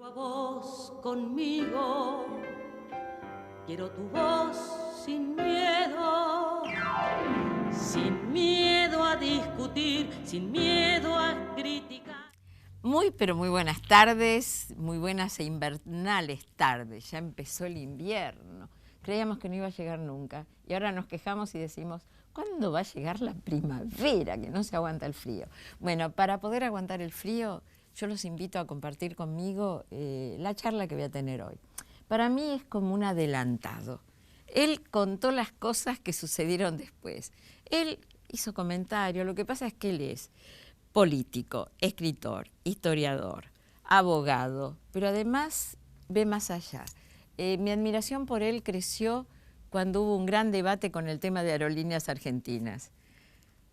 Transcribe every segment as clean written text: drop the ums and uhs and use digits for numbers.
A vos conmigo, quiero tu voz sin miedo a discutir, sin miedo a criticar. Muy, pero muy buenas tardes, muy buenas e invernales tardes. Ya empezó el invierno. Creíamos que no iba a llegar nunca y ahora nos quejamos y decimos, ¿cuándo va a llegar la primavera? Que no se aguanta el frío. Bueno, para poder aguantar el frío, yo los invito a compartir conmigo la charla que voy a tener hoy. Para mí es como un adelantado. Él contó las cosas que sucedieron después. Él hizo comentarios, lo que pasa es que él es político, escritor, historiador, abogado, pero además ve más allá. Mi admiración por él creció cuando hubo un gran debate con el tema de aerolíneas argentinas.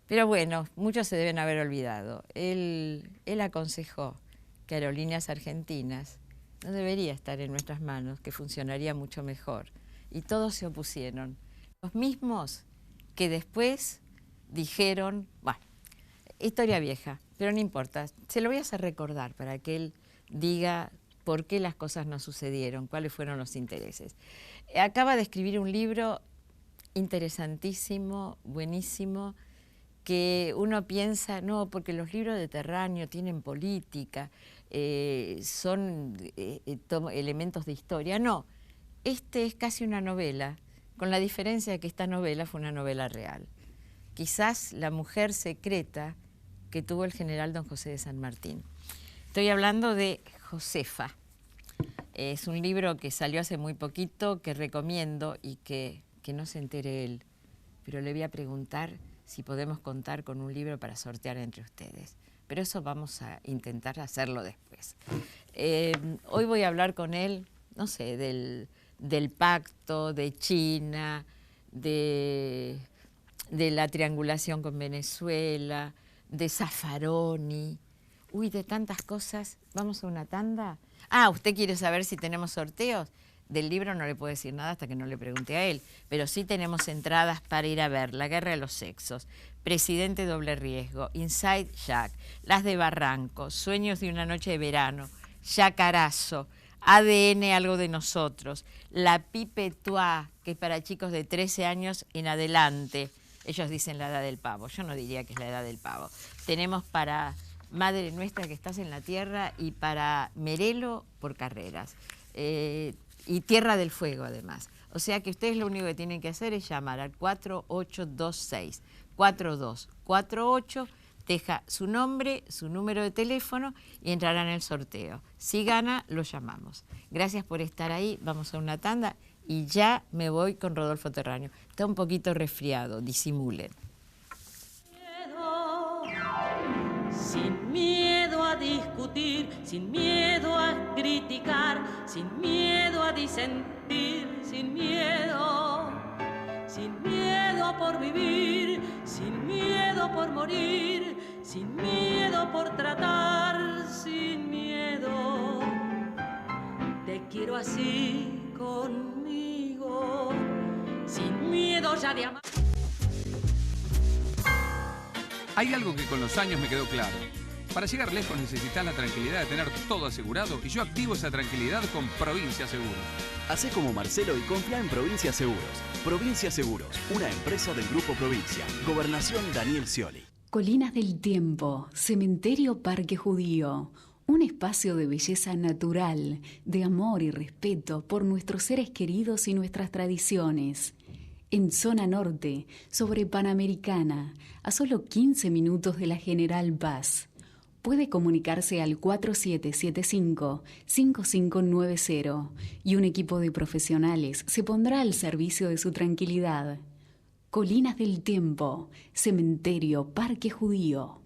Pero bueno, muchos se deben haber olvidado. Él aconsejó que Aerolíneas Argentinas no debería estar en nuestras manos, que funcionaría mucho mejor. Y todos se opusieron. Los mismos que después dijeron, bueno, historia vieja, pero no importa, se lo voy a hacer recordar para que él diga por qué las cosas no sucedieron, cuáles fueron los intereses. Acaba de escribir un libro interesantísimo, buenísimo, que uno piensa, no, porque los libros de Terráneo tienen política, son elementos de historia. No, este es casi una novela, con la diferencia de que esta novela fue una novela real. Quizás la mujer secreta que tuvo el general don José de San Martín. Estoy hablando de Josefa. Es un libro que salió hace muy poquito, que recomiendo y que no se entere él, pero le voy a preguntar si podemos contar con un libro para sortear entre ustedes. Pero eso vamos a intentar hacerlo después. Hoy voy a hablar con él, no sé, del pacto, de China, de la triangulación con Venezuela, de Zaffaroni, de tantas cosas. ¿Vamos a una tanda? Ah, ¿usted quiere saber si tenemos sorteos? Del libro no le puedo decir nada hasta que no le pregunte a él, pero sí tenemos entradas para ir a ver La Guerra de los Sexos, Presidente Doble Riesgo, Inside Jack, Las de Barranco, Sueños de una Noche de Verano, Yacarazo, ADN Algo de Nosotros, La Pipe Toi, que es para chicos de 13 años en adelante. Ellos dicen la edad del pavo, yo no diría que es la edad del pavo. Tenemos para Madre Nuestra que estás en la tierra y para Merelo por carreras. Y Tierra del Fuego, además. O sea que ustedes lo único que tienen que hacer es llamar al 4826-4248, deja su nombre, su número de teléfono y entrará en el sorteo. Si gana, lo llamamos. Gracias por estar ahí, vamos a una tanda y ya me voy con Rodolfo Terráneo. Está un poquito resfriado, disimulen. Sin miedo a discutir, sin miedo a criticar, sin miedo a disentir, sin miedo por vivir, sin miedo por morir, sin miedo por tratar, sin miedo. Te quiero así conmigo, sin miedo ya de amar. Hay algo que con los años me quedó claro. Para llegar lejos necesitas la tranquilidad de tener todo asegurado y yo activo esa tranquilidad con Provincia Seguros. Hacé como Marcelo y confía en Provincia Seguros. Provincia Seguros, una empresa del Grupo Provincia. Gobernación Daniel Scioli. Colinas del Tiempo, Cementerio Parque Judío. Un espacio de belleza natural, de amor y respeto por nuestros seres queridos y nuestras tradiciones. En zona norte, sobre Panamericana, a solo 15 minutos de la General Paz. Puede comunicarse al 4775-5590 y un equipo de profesionales se pondrá al servicio de su tranquilidad. Colinas del Tiempo, Cementerio Parque Judío.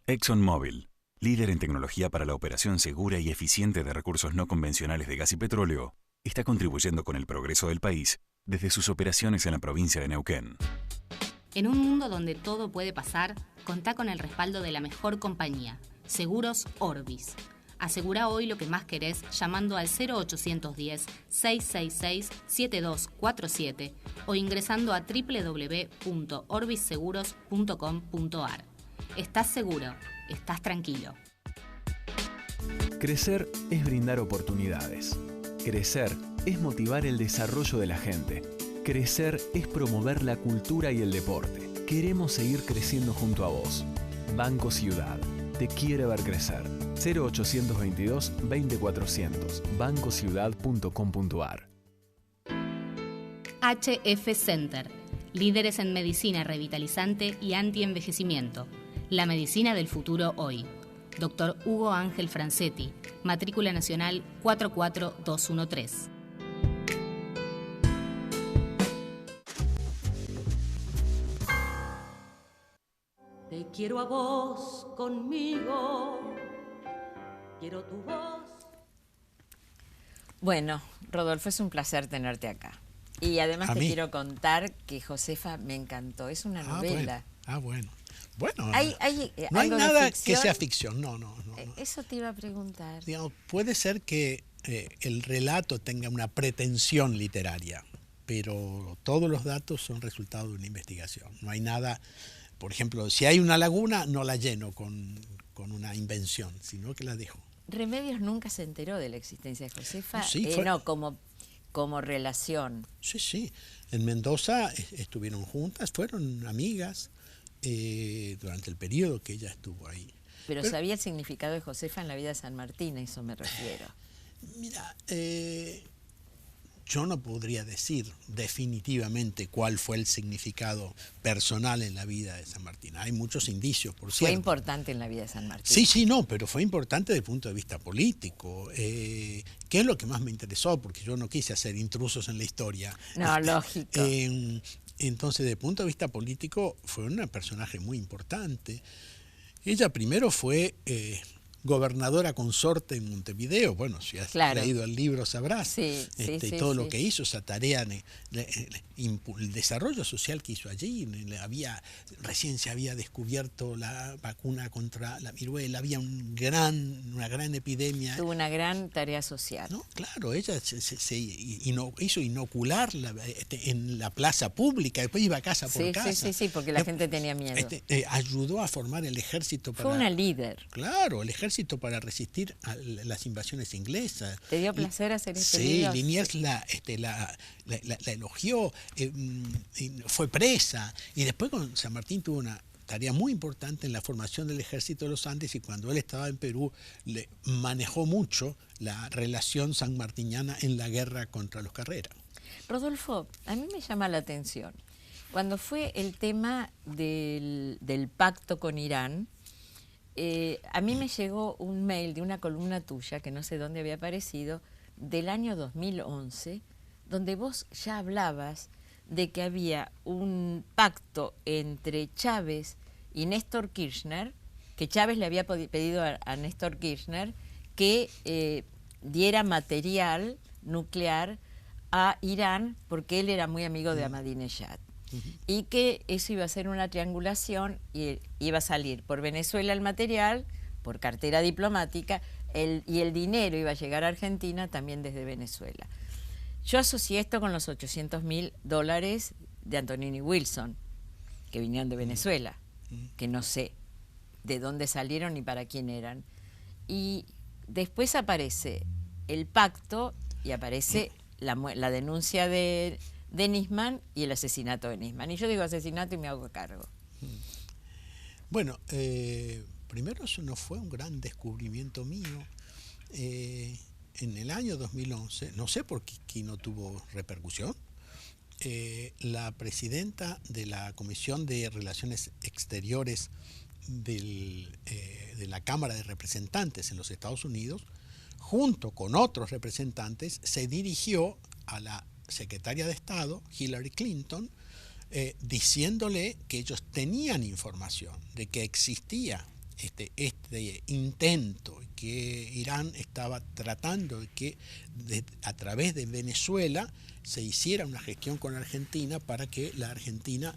ExxonMobil, líder en tecnología para la operación segura y eficiente de recursos no convencionales de gas y petróleo, está contribuyendo con el progreso del país desde sus operaciones en la provincia de Neuquén. En un mundo donde todo puede pasar, contá con el respaldo de la mejor compañía, Seguros Orbis. Asegura hoy lo que más querés llamando al 0810-666-7247 o ingresando a www.orbisseguros.com.ar. Estás seguro, estás tranquilo. Crecer es brindar oportunidades. Crecer es motivar el desarrollo de la gente. Crecer es promover la cultura y el deporte. Queremos seguir creciendo junto a vos. Banco Ciudad. Te quiere ver crecer. 0822 20400. bancociudad.com.ar. HF Center. Líderes en medicina revitalizante y antienvejecimiento. La medicina del futuro hoy. Dr. Hugo Ángel Francetti. Matrícula nacional 44213. Te quiero a vos conmigo, quiero tu voz. Bueno, Rodolfo, es un placer tenerte acá. Y además A te mí. quiero contar que Josefa me encantó. Es una novela. Bueno. Bueno, Hay no hay algo de nada que ficción. sea ficción, no. Eso te iba a preguntar. Digamos, puede ser que el relato tenga una pretensión literaria, pero todos los datos son resultado de una investigación. No hay nada, por ejemplo, si hay una laguna, no la lleno con una invención, sino que la dejo. Remedios nunca se enteró de la existencia de Josefa. Sí, No, como relación. Sí. En Mendoza estuvieron juntas, fueron amigas durante el periodo que ella estuvo ahí. Pero sabía el significado de Josefa en la vida de San Martín, a eso me refiero. Mira, yo no podría decir definitivamente cuál fue el significado personal en la vida de San Martín. Hay muchos indicios, por cierto. Fue importante en la vida de San Martín. Sí, pero fue importante desde el punto de vista político. ¿Qué es lo que más me interesó? Porque yo no quise hacer intrusos en la historia. No, lógico. Entonces, desde el punto de vista político, fue un personaje muy importante. Ella primero fue gobernadora consorte en Montevideo. Bueno, si has leído el libro sabrás. Sí, todo lo que hizo, esa tarea, el desarrollo social que hizo allí. Recién se había descubierto la vacuna contra la viruela, había una gran epidemia. Tuvo una gran tarea social. No, claro, ella hizo inocular en la plaza pública, después iba casa por casa. Sí, porque la gente tenía miedo. Ayudó a formar el ejército Fue una líder. Claro, el ejército para resistir a las invasiones inglesas. ¿Te dio placer hacer este Sí, libro? Liniers la elogió, fue presa, y después con San Martín tuvo una tarea muy importante en la formación del ejército de los Andes, y cuando él estaba en Perú le manejó mucho la relación sanmartiniana en la guerra contra los Carrera. Rodolfo, a mí me llama la atención. Cuando fue el tema del pacto con Irán, a mí me llegó un mail de una columna tuya, que no sé dónde había aparecido, del año 2011, donde vos ya hablabas de que había un pacto entre Chávez y Néstor Kirchner, que Chávez le había pedido a Néstor Kirchner que diera material nuclear a Irán, porque él era muy amigo de Ahmadinejad. Y que eso iba a ser una triangulación y iba a salir por Venezuela el material, por cartera diplomática, y el dinero iba a llegar a Argentina también desde Venezuela. Yo asocié esto con los $800.000 de Antonini Wilson, que vinieron de Venezuela, que no sé de dónde salieron ni para quién eran. Y después aparece el pacto y aparece la denuncia de Nisman y el asesinato de Nisman. Y yo digo asesinato y me hago cargo. Bueno, primero eso no fue un gran descubrimiento mío. En el año 2011, no sé por qué aquí no tuvo repercusión, la presidenta de la Comisión de Relaciones Exteriores de la Cámara de Representantes en los Estados Unidos, junto con otros representantes, se dirigió a la secretaria de Estado, Hillary Clinton, diciéndole que ellos tenían información de que existía este intento, que Irán estaba tratando de que a través de Venezuela se hiciera una gestión con Argentina para que la Argentina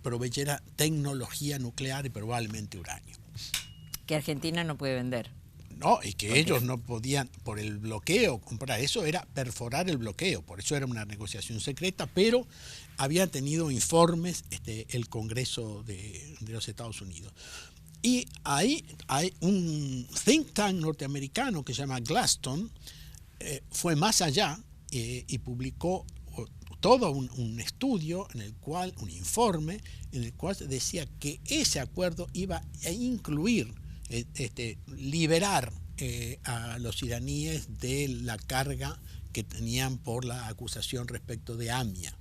proveyera tecnología nuclear y probablemente uranio. Que Argentina no puede vender. No, y que ellos no podían, por el bloqueo, comprar. Eso era perforar el bloqueo, por eso era una negociación secreta, pero había tenido informes el Congreso de los Estados Unidos. Y ahí hay un think tank norteamericano que se llama Gladstone, fue más allá y publicó todo un estudio en el cual, un informe en el cual decía que ese acuerdo iba a incluir, liberar a los iraníes de la carga que tenían por la acusación respecto de AMIA.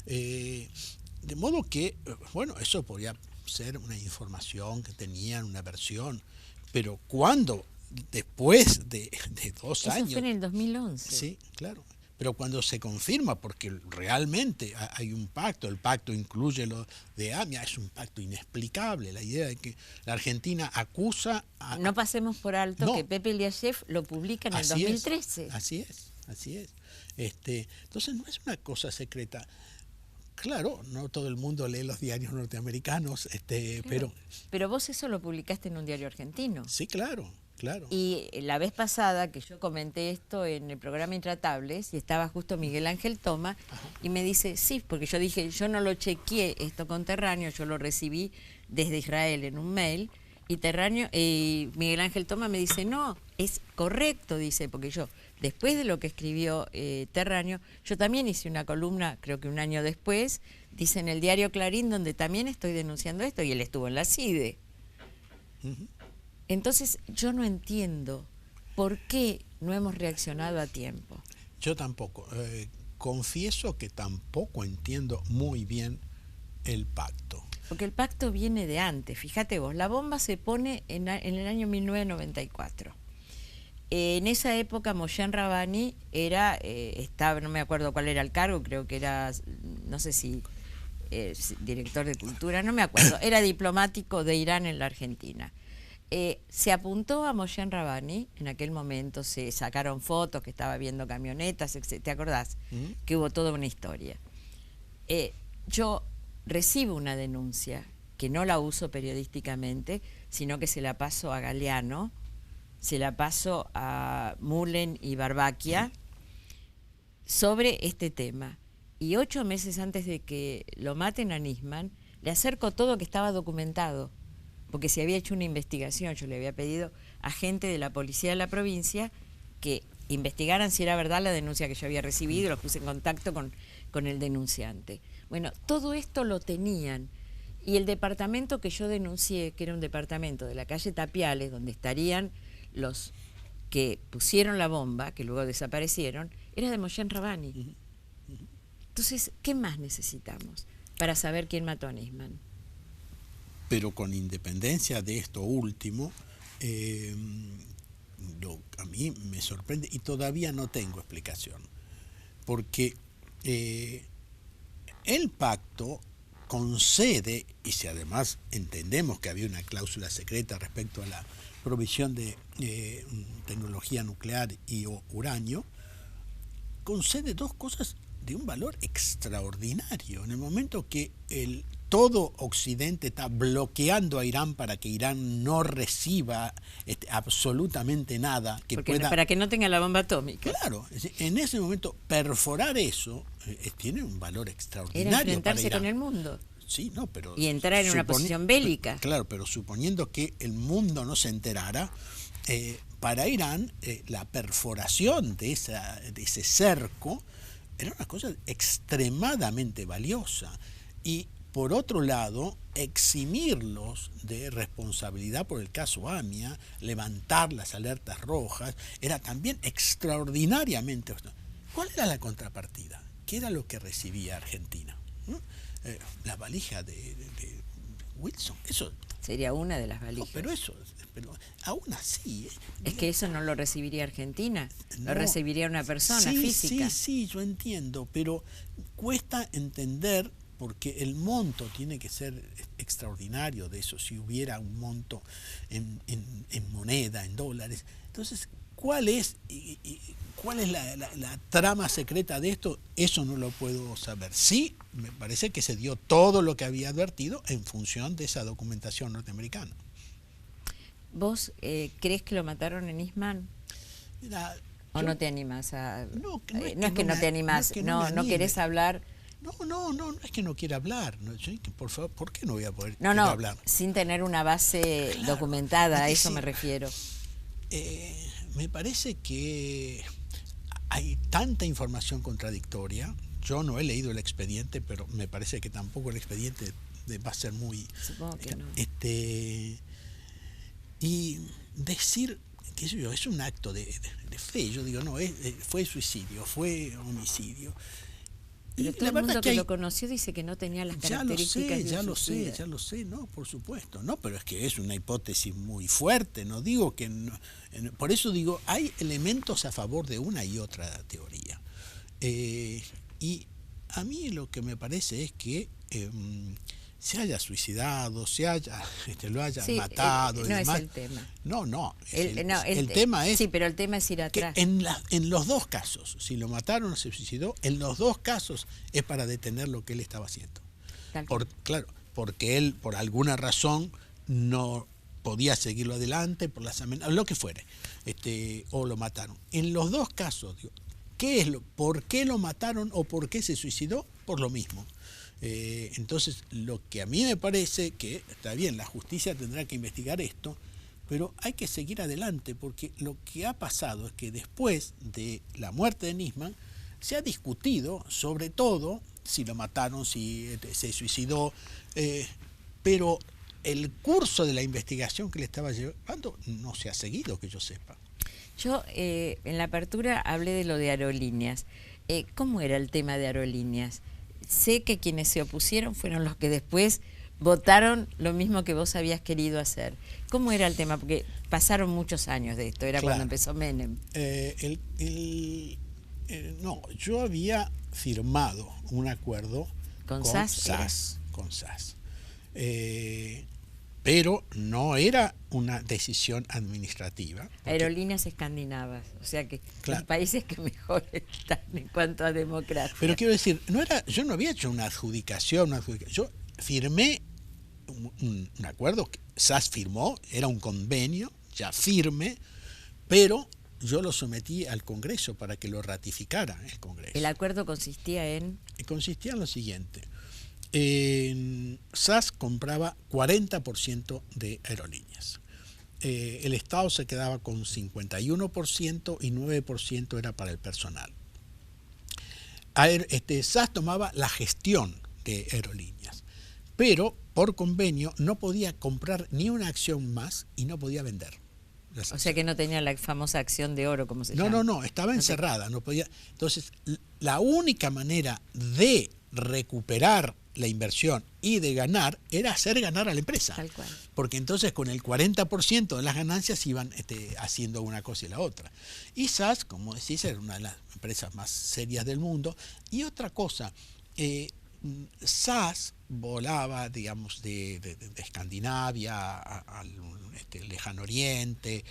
De modo que, bueno, eso podría ser una información que tenían, una versión, pero cuando, después de 2 años... Eso fue en el 2011. Sí, claro. Pero cuando se confirma, porque realmente hay un pacto, el pacto incluye lo de AMIA, es un pacto inexplicable, la idea de que la Argentina acusa... No pasemos por alto que Pepe Eliashev lo publica en el 2013. Así es. Entonces no es una cosa secreta. Claro, no todo el mundo lee los diarios norteamericanos, claro. Pero vos eso lo publicaste en un diario argentino. Sí, claro. Y la vez pasada que yo comenté esto en el programa Intratables, y estaba justo Miguel Ángel Toma, y me dice, sí, porque yo dije, yo no lo chequeé esto con Terráneo, yo lo recibí desde Israel en un mail, y Miguel Ángel Toma me dice, no, es correcto, dice, porque yo, después de lo que escribió Terráneo, yo también hice una columna, creo que un año después, dice en el diario Clarín, donde también estoy denunciando esto, y él estuvo en la CIDE. Entonces, yo no entiendo por qué no hemos reaccionado a tiempo. Yo tampoco. Confieso que tampoco entiendo muy bien el pacto. Porque el pacto viene de antes. Fíjate vos, la bomba se pone en el año 1994. En esa época, Moshe Rabani estaba, no me acuerdo cuál era el cargo, creo que era, no sé si director de cultura, no me acuerdo, era diplomático de Irán en la Argentina. Se apuntó a Moshe Rabani, en aquel momento se sacaron fotos que estaba viendo camionetas, ¿te acordás? Que hubo toda una historia. Yo recibo una denuncia, que no la uso periodísticamente, sino que se la paso a Galeano, se la paso a Mullen y Barbaquia, sobre este tema. Y 8 meses antes de que lo maten a Nisman, le acerco todo que estaba documentado, porque se había hecho una investigación, yo le había pedido a gente de la policía de la provincia que investigaran si era verdad la denuncia que yo había recibido, los puse en contacto con el denunciante. Bueno, todo esto lo tenían, y el departamento que yo denuncié, que era un departamento de la calle Tapiales, donde estarían los que pusieron la bomba, que luego desaparecieron, era de Moshe Rabani. Entonces, ¿qué más necesitamos para saber quién mató a Nisman? Pero con independencia de esto último, a mí me sorprende y todavía no tengo explicación, porque el pacto concede, y si además entendemos que había una cláusula secreta respecto a la provisión de tecnología nuclear y uranio, concede 2 cosas de un valor extraordinario. En el momento que todo Occidente está bloqueando a Irán para que Irán no reciba absolutamente nada que pueda... Para que no tenga la bomba atómica. Claro, en ese momento perforar eso tiene un valor extraordinario. Era enfrentarse con el mundo. Sí, no, pero... Y entrar en una posición bélica. Claro, pero suponiendo que el mundo no se enterara, para Irán la perforación de ese cerco era una cosa extremadamente valiosa. Y por otro lado, eximirlos de responsabilidad por el caso AMIA, levantar las alertas rojas, era también extraordinariamente... ¿Cuál era la contrapartida? ¿Qué era lo que recibía Argentina? La valija de Wilson, eso... Sería una de las valijas. No, pero aún así... Es que eso no lo recibiría Argentina, lo recibiría una persona física. Sí, yo entiendo, pero cuesta entender, porque el monto tiene que ser extraordinario de eso, si hubiera un monto en moneda, en dólares. Entonces, ¿cuál es la trama secreta de esto? Eso no lo puedo saber. Sí, me parece que se dio todo lo que había advertido en función de esa documentación norteamericana. ¿Vos crees que lo mataron en Nisman? Mira, ¿O no te animas a...? No es que no te animas, no querés hablar No es que no quiera hablar. No, por favor, ¿por qué no voy a poder No, hablar? sin tener una base documentada, a eso me refiero. Me parece que hay tanta información contradictoria. Yo no he leído el expediente, pero me parece que tampoco el expediente va a ser muy... Supongo que no. Y decir, qué sé yo, es un acto de fe. Yo digo, no, fue suicidio, fue homicidio. Pero Y todo el mundo que lo conoció dice que no tenía las características. Ya lo sé, no, por supuesto, no, pero es que es una hipótesis muy fuerte, no digo que no, por eso digo, hay elementos a favor de una y otra teoría. Y a mí lo que me parece es que se haya suicidado, lo haya matado. No y demás. es el tema. No. El tema es... Sí, pero el tema es ir atrás. En los dos casos, si lo mataron o se suicidó, en los dos casos es para detener lo que él estaba haciendo. Claro, porque él, por alguna razón, no podía seguirlo adelante, por las amenazas, lo que fuere, o lo mataron. En los dos casos, digo, ¿por qué lo mataron o por qué se suicidó? Por lo mismo. Entonces, lo que a mí me parece que, está bien, la justicia tendrá que investigar esto, pero hay que seguir adelante, porque lo que ha pasado es que después de la muerte de Nisman, se ha discutido sobre todo si lo mataron, si se suicidó, pero el curso de la investigación que le estaba llevando no se ha seguido, que yo sepa. Yo en la apertura hablé de lo de Aerolíneas. ¿Cómo era el tema de Aerolíneas? Sé que quienes se opusieron fueron los que después votaron lo mismo que vos habías querido hacer. ¿Cómo era el tema? Porque pasaron muchos años de esto, era cuando empezó Menem. No, yo había firmado un acuerdo con SAS. Pero no era una decisión administrativa. Aerolíneas escandinavas, o sea que los países que mejor están en cuanto a democracia. Pero quiero decir, yo no había hecho una adjudicación. Yo firmé un acuerdo que SAS firmó, era un convenio ya firme, pero yo lo sometí al Congreso para que lo ratificara el Congreso. ¿El acuerdo consistía en? Consistía en lo siguiente. SAS compraba 40% de Aerolíneas. El Estado se quedaba con 51% y 9% era para el personal. SAS tomaba la gestión de Aerolíneas, pero por convenio no podía comprar ni una acción más y no podía vender. O sea que no tenía la famosa acción de oro, como se llama. No, estaba encerrada, no podía. Entonces, la única manera de recuperar la inversión y de ganar era hacer ganar a la empresa. Tal cual. Porque entonces con el 40% de las ganancias iban haciendo una cosa y la otra. Y SAS, como decís, era una de las empresas más serias del mundo. Y otra cosa, SAS volaba, digamos, de Escandinavia al Lejano Oriente,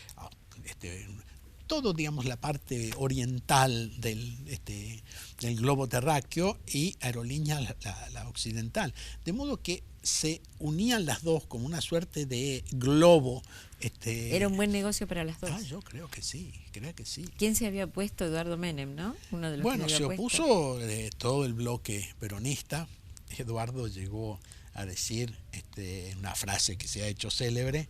todo, digamos, la parte oriental del globo terráqueo, y Aerolíneas la occidental. De modo que se unían las dos como una suerte de globo. Era un buen negocio para las dos. Yo creo que sí. ¿Quién se había puesto? Eduardo Menem, ¿no? Uno de los bueno, que se opuso todo el bloque peronista. Eduardo llegó a decir una frase que se ha hecho célebre: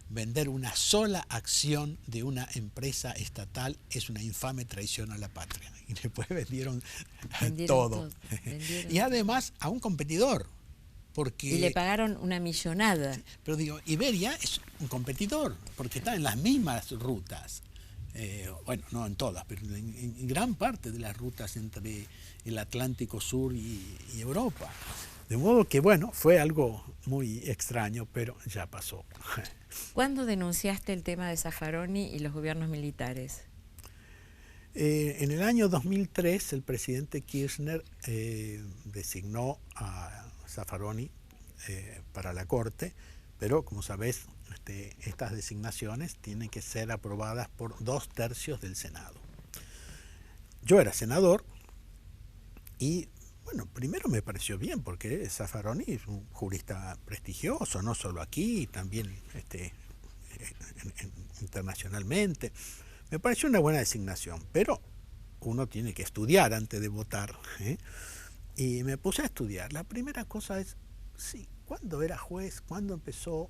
vender una sola acción de una empresa estatal es una infame traición a la patria. Y después vendieron todo. Y además a un competidor. Y le pagaron una millonada. Sí, pero digo, Iberia es un competidor, porque está en las mismas rutas. Bueno, no en todas, pero en gran parte de las rutas entre el Atlántico Sur y Europa. De modo que, bueno, fue algo muy extraño, pero ya pasó. ¿Cuándo denunciaste el tema de Zaffaroni y los gobiernos militares? En el año 2003, el presidente Kirchner designó a Zaffaroni para la Corte, pero como sabés, estas designaciones tienen que ser aprobadas por 2/3 del Senado. Yo era senador y, bueno, primero me pareció bien, porque Zaffaroni es un jurista prestigioso, no solo aquí, también internacionalmente. Me pareció una buena designación, pero uno tiene que estudiar antes de votar, Y me puse a estudiar. La primera cosa es, sí, ¿cuándo era juez? ¿Cuándo empezó?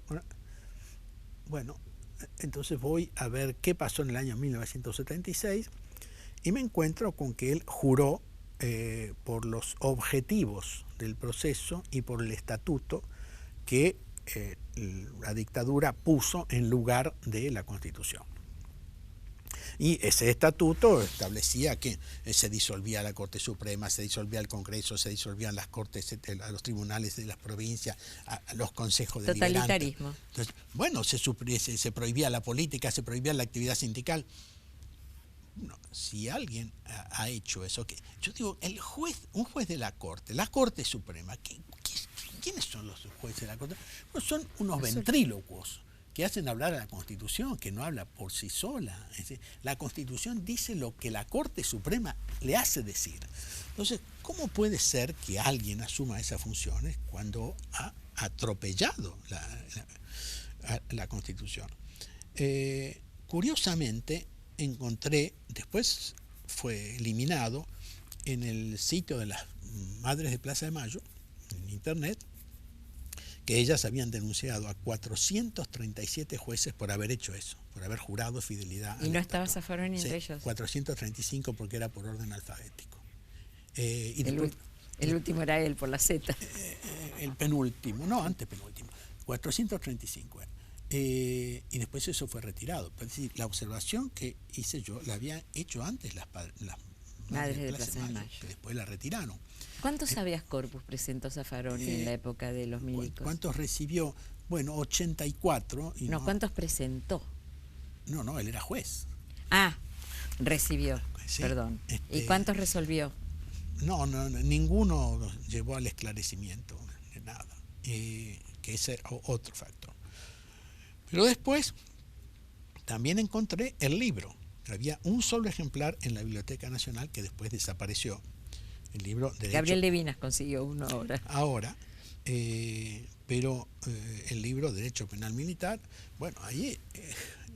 Bueno, entonces voy a ver qué pasó en el año 1976 y me encuentro con que él juró por los objetivos del proceso y por el estatuto que la dictadura puso en lugar de la Constitución. Y ese estatuto establecía que se disolvía la Corte Suprema, se disolvía el Congreso, se disolvían las cortes, los tribunales de las provincias, los consejos deliberantes. Totalitarismo. Entonces, bueno, se prohibía la política, se prohibía la actividad sindical. No, si alguien ha hecho eso, yo digo, un juez de la Corte Suprema, ¿quiénes son los jueces de la Corte? No, son unos ventrílocuos que hacen hablar a la Constitución, que no habla por sí sola. Es decir, la Constitución dice lo que la Corte Suprema le hace decir. Entonces, ¿cómo puede ser que alguien asuma esas funciones cuando ha atropellado la Constitución? Curiosamente, encontré, después fue eliminado en el sitio de las Madres de Plaza de Mayo, en internet, que ellas habían denunciado a 437 jueces por haber hecho eso, por haber jurado fidelidad. ¿Y no estaba Zaffaroni entre ellos? 435 porque era por orden alfabético. El último era él, por la Z. El penúltimo, no, antepenúltimo. 435 era. Y después eso fue retirado. Es decir, la observación que hice yo la había hecho antes las Madres de Plaza de Mayo, que después la retiraron. ¿Cuántos habeas corpus presentó Zaffaroni en la época de los milicos? ¿Cuántos recibió? Bueno, 84. Y no, ¿cuántos presentó? No, él era juez. Ah, recibió, sí, perdón. ¿Y cuántos resolvió? No, ninguno llevó al esclarecimiento de nada, que ese es otro factor. Pero después también encontré el libro. Había un solo ejemplar en la Biblioteca Nacional que después desapareció. El libro Derecho, Gabriel Levinas consiguió uno ahora. Pero el libro Derecho Penal Militar, bueno, ahí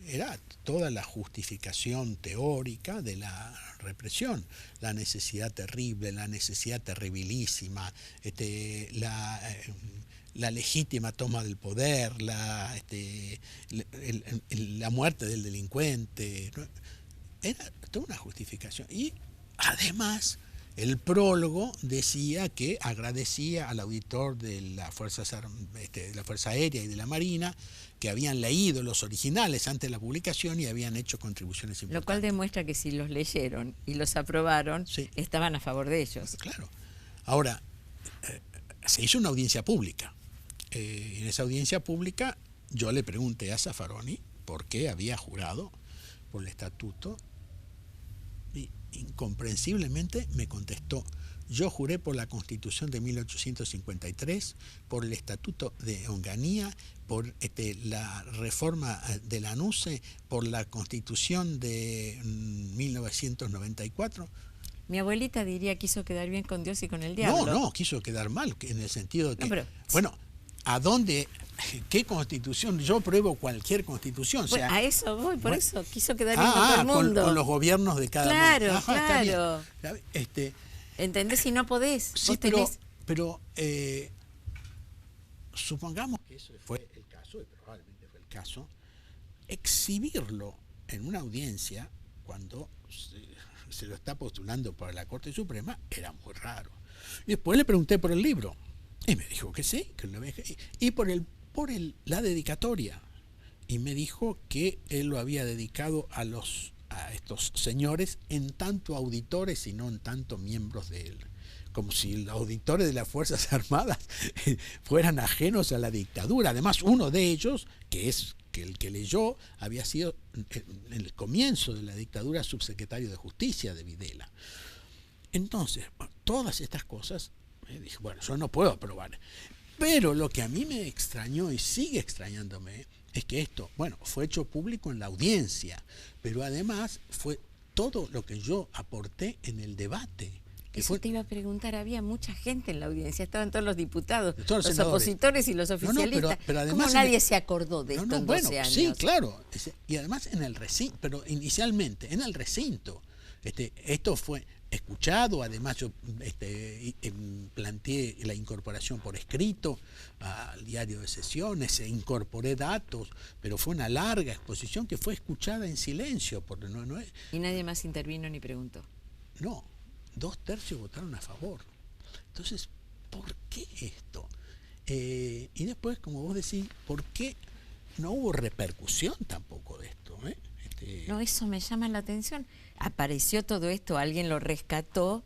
era toda la justificación teórica de la represión, la necesidad terrible, la necesidad terribilísima, la legítima toma del poder, la muerte del delincuente, ¿no? Era toda una justificación. Y además el prólogo decía que agradecía al auditor de la Fuerza Aérea y de la Marina que habían leído los originales antes de la publicación y habían hecho contribuciones importantes. Lo cual demuestra que si los leyeron y los aprobaron, sí, estaban a favor de ellos. Claro. Ahora, se hizo una audiencia pública. En esa audiencia pública yo le pregunté a Zaffaroni por qué había jurado por el estatuto y incomprensiblemente me contestó: yo juré por la Constitución de 1853, por el Estatuto de Onganía, por la reforma de la NUCE, por la Constitución de 1994. Mi abuelita diría quiso quedar bien con Dios y con el diablo. No, quiso quedar mal, en el sentido de que, bueno, ¿a dónde? ¿Qué constitución? Yo apruebo cualquier constitución. Bueno, o sea, a eso voy, por eso quiso quedar bien con todo el mundo. Con los gobiernos de cada uno. Claro. ¿Entendés? Si no podés. Sí, pero supongamos que eso fue el caso, y probablemente fue el caso, exhibirlo en una audiencia cuando se lo está postulando para la Corte Suprema era muy raro. Y después le pregunté por el libro. Y me dijo que sí, que lo había, y por la dedicatoria. Y me dijo que él lo había dedicado a estos señores en tanto auditores y no en tanto miembros de él. Como si los auditores de las Fuerzas Armadas fueran ajenos a la dictadura. Además, uno de ellos, el que leyó, había sido en el comienzo de la dictadura subsecretario de Justicia de Videla. Entonces, todas estas cosas, dije, bueno, yo no puedo aprobar. Pero lo que a mí me extrañó y sigue extrañándome es que esto, bueno, fue hecho público en la audiencia, pero además fue todo lo que yo aporté en el debate. Eso te iba a preguntar, había mucha gente en la audiencia, estaban todos los diputados, todos los opositores y los oficialistas. Pero además ¿cómo nadie se acordó de esto en 12 años? Sí, claro. Y además en el recinto, pero inicialmente en el recinto. Esto fue escuchado. Además yo planteé la incorporación por escrito al diario de sesiones, incorporé datos, pero fue una larga exposición que fue escuchada en silencio. Porque y nadie más intervino ni preguntó. No, 2/3 votaron a favor. Entonces, ¿por qué esto? Y después, como vos decís, ¿por qué no hubo repercusión tampoco de esto? No, eso me llama la atención. Apareció todo esto, alguien lo rescató,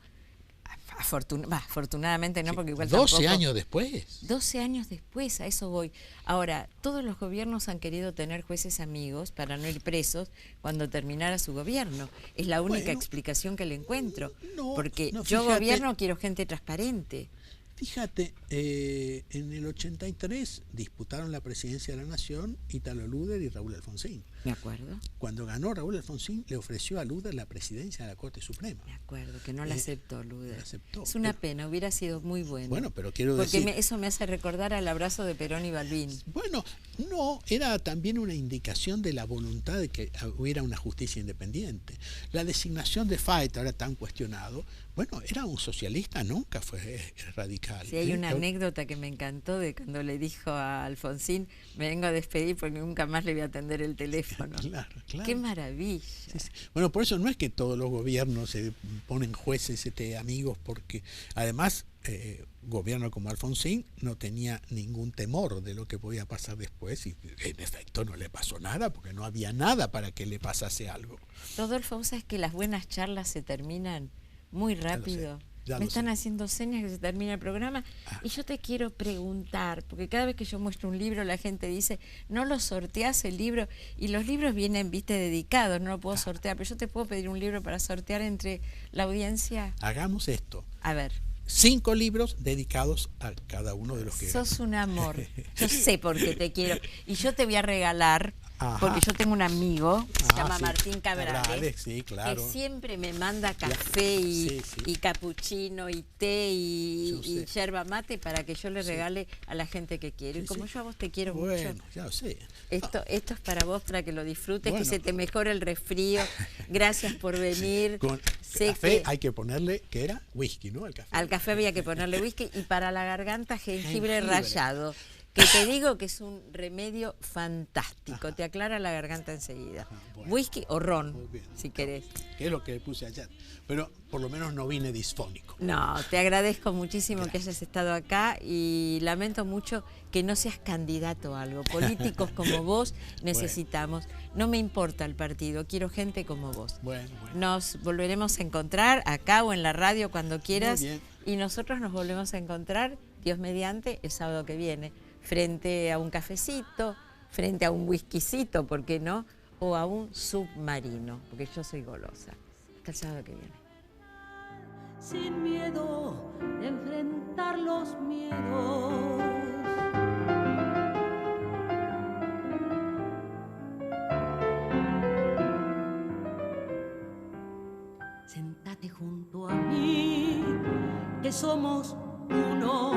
afortunadamente no, porque igual 12 años después. 12 años después, a eso voy. Ahora, todos los gobiernos han querido tener jueces amigos para no ir presos cuando terminara su gobierno. Es la única explicación que le encuentro. Porque yo gobierno, quiero gente transparente. Fíjate, en el 83 disputaron la presidencia de la Nación Italo Luder y Raúl Alfonsín. Me acuerdo. Cuando ganó Raúl Alfonsín, le ofreció a Luder la presidencia de la Corte Suprema. Me acuerdo, que no la aceptó Luder. La aceptó. Es una pena, hubiera sido muy bueno. Bueno, pero quiero decir... Porque eso me hace recordar al abrazo de Perón y Balbín. Bueno, no, era también una indicación de la voluntad de que hubiera una justicia independiente. La designación de Faet, ahora tan cuestionado, bueno, era un socialista, nunca fue radical. Sí, hay una anécdota que me encantó de cuando le dijo a Alfonsín, me vengo a despedir porque nunca más le voy a atender el teléfono. Claro. ¡Qué maravilla! Sí. Bueno, por eso no es que todos los gobiernos se ponen jueces amigos, porque además gobierno como Alfonsín no tenía ningún temor de lo que podía pasar después, y en efecto no le pasó nada, porque no había nada para que le pasase algo. Rodolfo, ¿vos sabés que las buenas charlas se terminan muy rápido? Me están haciendo señas que se termina el programa. Y yo te quiero preguntar, porque cada vez que yo muestro un libro la gente dice, no lo sorteás el libro, y los libros vienen, viste, dedicados, no lo puedo sortear, pero yo te puedo pedir un libro para sortear entre la audiencia. Hagamos esto. A ver. 5 libros dedicados a cada uno de los que... Sos un amor. Yo sé por qué te quiero. Y yo te voy a regalar, porque yo tengo un amigo, se llama Martín Cabrales, sí, claro, que siempre me manda café y capuchino y té y yerba mate para que yo le regale a la gente que quiero. Y como yo a vos te quiero mucho, ya lo sé. Esto es para vos, para que lo disfrutes, que se te mejore el resfrío. Gracias por venir. Con café hay que ponerle, ¿qué era? Whisky, ¿no? Al café había que ponerle whisky, y para la garganta jengibre rallado, que te digo que es un remedio fantástico, te aclara la garganta enseguida. Bueno, whisky o ron, si querés. Que es lo que le puse ayer, pero por lo menos no vine disfónico. No, te agradezco muchísimo que hayas estado acá, y lamento mucho que no seas candidato a algo. Políticos como vos necesitamos. No me importa el partido, quiero gente como vos. Bueno. Nos volveremos a encontrar acá o en la radio cuando quieras, y nosotros nos volvemos a encontrar, Dios mediante, el sábado que viene, frente a un cafecito, frente a un whiskycito, ¿por qué no? O a un submarino, porque yo soy golosa. Hasta el sábado que viene. Sin miedo de enfrentar los miedos. Sentate junto a mí, que somos uno.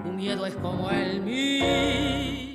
Tu miedo es como el mío.